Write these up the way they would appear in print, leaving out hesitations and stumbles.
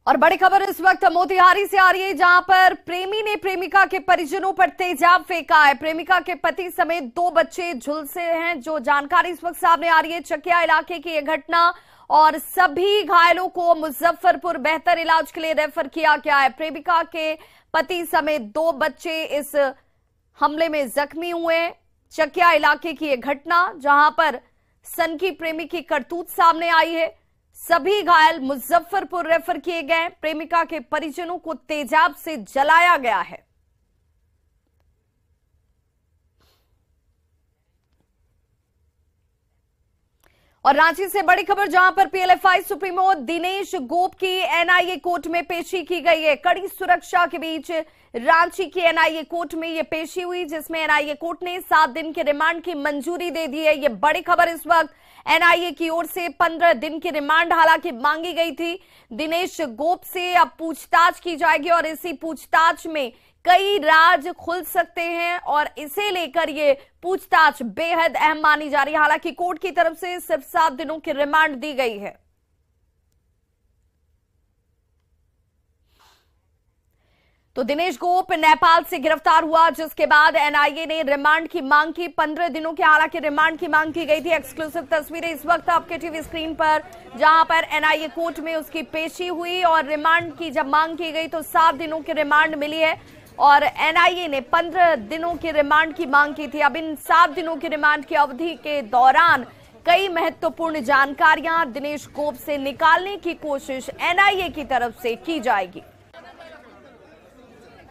और बड़ी खबर इस वक्त मोतिहारी से आ रही है, जहां पर प्रेमी ने प्रेमिका के परिजनों पर तेजाब फेंका है। प्रेमिका के पति समेत 2 बच्चे झुलसे हैं, जो जानकारी इस वक्त सामने आ रही है। चकिया इलाके की यह घटना और सभी घायलों को मुजफ्फरपुर बेहतर इलाज के लिए रेफर किया गया है। प्रेमिका के पति समेत 2 बच्चे इस हमले में जख्मी हुए। चकिया इलाके की यह घटना, जहां पर सनकी प्रेमी की करतूत सामने आई है। सभी घायल मुजफ्फरपुर रेफर किए गए। प्रेमिका के परिजनों को तेजाब से जलाया गया है। और रांची से बड़ी खबर, जहां पर पीएलएफआई सुप्रीमो दिनेश गोप की एनआईए कोर्ट में पेशी की गई है। कड़ी सुरक्षा के बीच रांची की एनआईए कोर्ट में यह पेशी हुई, जिसमें एनआईए कोर्ट ने 7 दिन के रिमांड की मंजूरी दे दी है। यह बड़ी खबर इस वक्त। एनआईए की ओर से 15 दिन की रिमांड हालांकि मांगी गई थी। दिनेश गोप से अब पूछताछ की जाएगी और इसी पूछताछ में कई राज खुल सकते हैं और इसे लेकर ये पूछताछ बेहद अहम मानी जा रही है। हालांकि कोर्ट की तरफ से सिर्फ 7 दिनों की रिमांड दी गई है। तो दिनेश गोप नेपाल से गिरफ्तार हुआ, जिसके बाद एनआईए ने रिमांड की मांग की। 15 दिनों के हालांकि रिमांड की मांग की गई थी। एक्सक्लूसिव तस्वीरें इस वक्त आपके टीवी स्क्रीन पर, जहां पर एनआईए कोर्ट में उसकी पेशी हुई और रिमांड की जब मांग की गई तो 7 दिनों की रिमांड मिली है और एनआईए ने 15 दिनों की रिमांड की मांग की थी। अब इन 7 दिनों की रिमांड की अवधि के दौरान कई महत्वपूर्ण जानकारियां दिनेश गोप से निकालने की कोशिश एनआईए की तरफ से की जाएगी।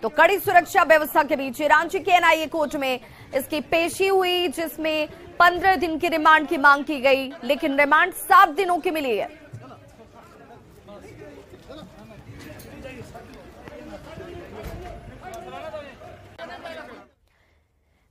तो कड़ी सुरक्षा व्यवस्था के बीच रांची के एनआईए कोर्ट में इसकी पेशी हुई, जिसमें 15 दिन की रिमांड की मांग की गई, लेकिन रिमांड 7 दिनों की मिली है।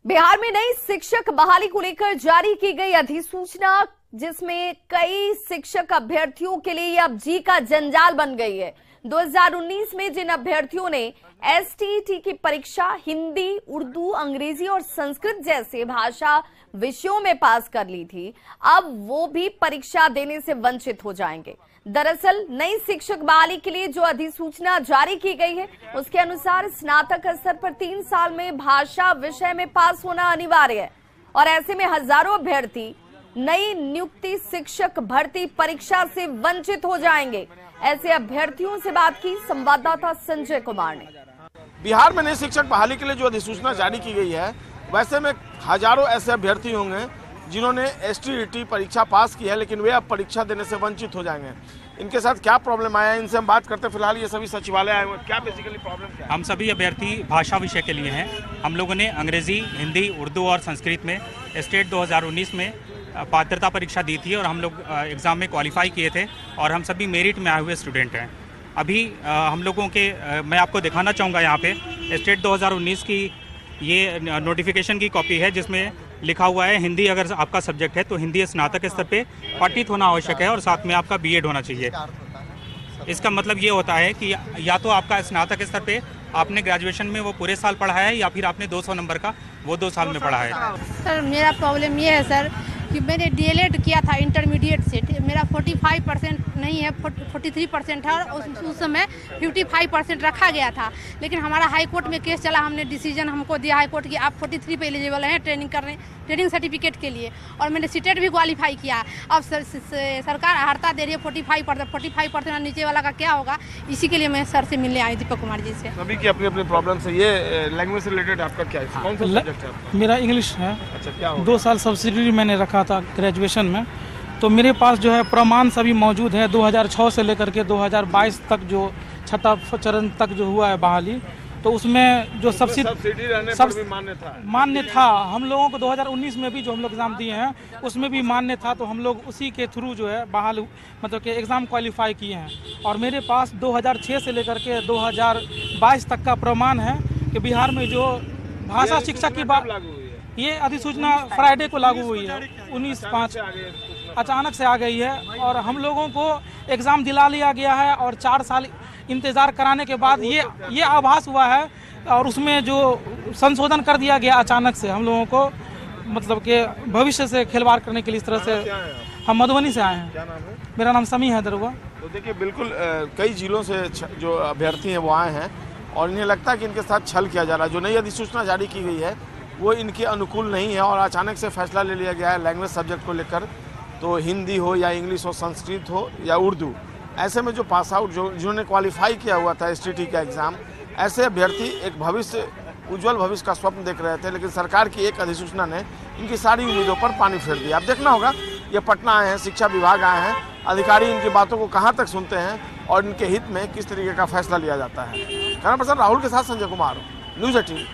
बिहार में नई शिक्षक बहाली को लेकर जारी की गई अधिसूचना, जिसमें कई शिक्षक अभ्यर्थियों के लिए अब जी का जंजाल बन गई है। 2019 में जिन अभ्यर्थियों ने एसटीईटी की परीक्षा हिंदी, उर्दू, अंग्रेजी और संस्कृत जैसे भाषा विषयों में पास कर ली थी, अब वो भी परीक्षा देने से वंचित हो जाएंगे। दरअसल नई शिक्षक बहाली के लिए जो अधिसूचना जारी की गई है, उसके अनुसार स्नातक स्तर पर 3 साल में भाषा विषय में पास होना अनिवार्य है और ऐसे में हजारों अभ्यर्थी नई नियुक्ति शिक्षक भर्ती परीक्षा से वंचित हो जाएंगे। ऐसे अभ्यर्थियों से बात की संवाददाता संजय कुमार ने। बिहार में नई शिक्षक बहाली के लिए जो अधिसूचना जारी की गई है, वैसे में हजारों ऐसे अभ्यर्थी होंगे जिन्होंने एसटीईटी परीक्षा पास की है, लेकिन वे अब परीक्षा देने से वंचित हो जाएंगे। इनके साथ क्या प्रॉब्लम आया है, इनसे हम बात करते हैं। फिलहाल ये सभी सचिवालय आए हुए, क्या बेसिकली प्रॉब्लम क्या है? हम सभी अभ्यर्थी भाषा विषय के लिए हैं। हम लोगों ने अंग्रेजी, हिंदी, उर्दू और संस्कृत में स्टेट 2019 में पात्रता परीक्षा दी थी और हम लोग एग्ज़ाम में क्वालिफाई किए थे और हम सभी मेरिट में आए हुए स्टूडेंट हैं। अभी हम लोगों के मैं आपको दिखाना चाहूँगा यहाँ पे स्टेट 2019 की ये नोटिफिकेशन की कॉपी है, जिसमें लिखा हुआ है हिंदी अगर आपका सब्जेक्ट है तो हिंदी स्नातक स्तर पे पठित होना आवश्यक है और साथ में आपका बीएड होना चाहिए। इसका मतलब ये होता है कि या तो आपका स्नातक स्तर पे आपने ग्रेजुएशन में वो पूरे साल पढ़ा है या फिर आपने 200 नंबर का वो 2 साल में पढ़ा है। सर मेरा प्रॉब्लम ये है सर कि मैंने डीएलएड किया था इंटरमीडिएट से, मेरा 45% नहीं है, 43% है और उस समय 55% रखा गया था। लेकिन हमारा हाई कोर्ट में केस चला, हमने डिसीजन हमको दिया हाई कोर्ट कि आप 43 पे एलिजिबल हैं ट्रेनिंग सर्टिफिकेट के लिए और मैंने सीटेट भी क्वालिफाई किया। अब सरकार हड़ता दे रही है 45% नीचे वाला का क्या होगा, इसी के लिए मैं सर से मिलने आई दीपक कुमार जी से। सभी की अपनी अपनी प्रॉब्लम है। ये लैंग्वेज से रिलेटेड आपका क्या है? कौन सा सब्जेक्ट है आपका? मेरा इंग्लिश है। अच्छा, क्या 2 साल सब्सिडी मैंने रखा था ग्रेजुएशन में, तो मेरे पास जो है प्रमाण सभी मौजूद है। 2006 से लेकर के 2022 तक जो 6ठा चरण तक जो हुआ है बहाली, तो उसमें जो सब्सिडी रहने पर भी मान्य था। हम लोगों को 2019 में भी जो हम लोग एग्ज़ाम दिए हैं उसमें भी मान्य था, तो हम लोग उसी के थ्रू जो है बहाल मतलब कि एग्ज़ाम क्वालिफाई किए हैं। और मेरे पास 2006 से लेकर के 2022 तक का प्रमाण है कि बिहार में जो भाषा शिक्षा की बात, ये अधिसूचना फ्राइडे को लागू हुई है, 19/5 अचानक से आ गई है और हम लोगों को एग्ज़ाम दिला लिया गया है और 4 साल इंतज़ार कराने के बाद ये आभास हुआ है और उसमें जो संशोधन कर दिया गया अचानक से हम लोगों को, मतलब कि भविष्य से खिलवाड़ करने के लिए इस तरह से हम मधुबनी से आए हैं। क्या नाम है? मेरा नाम समी है दरुआ। तो देखिए बिल्कुल कई जिलों से जो अभ्यर्थी हैं वो आए हैं और इन्हें लगता है कि इनके साथ छल किया जा रहा है। जो नई अधिसूचना जारी की गई है वो इनके अनुकूल नहीं है और अचानक से फैसला ले लिया गया है लैंग्वेज सब्जेक्ट को लेकर, तो हिंदी हो या इंग्लिश हो, संस्कृत हो या उर्दू, ऐसे में जो पास आउट जिन्होंने क्वालिफाई किया हुआ था STT का एग्ज़ाम, ऐसे अभ्यर्थी एक उज्जवल भविष्य का स्वप्न देख रहे थे, लेकिन सरकार की एक अधिसूचना ने इनकी सारी उम्मीदों पर पानी फेर दिया। अब देखना होगा, ये पटना आए हैं, शिक्षा विभाग आए हैं, अधिकारी इनकी बातों को कहाँ तक सुनते हैं और इनके हित में किस तरीके का फैसला लिया जाता है। कैमरा पर्सन राहुल के साथ संजय कुमार, न्यूज़ 18।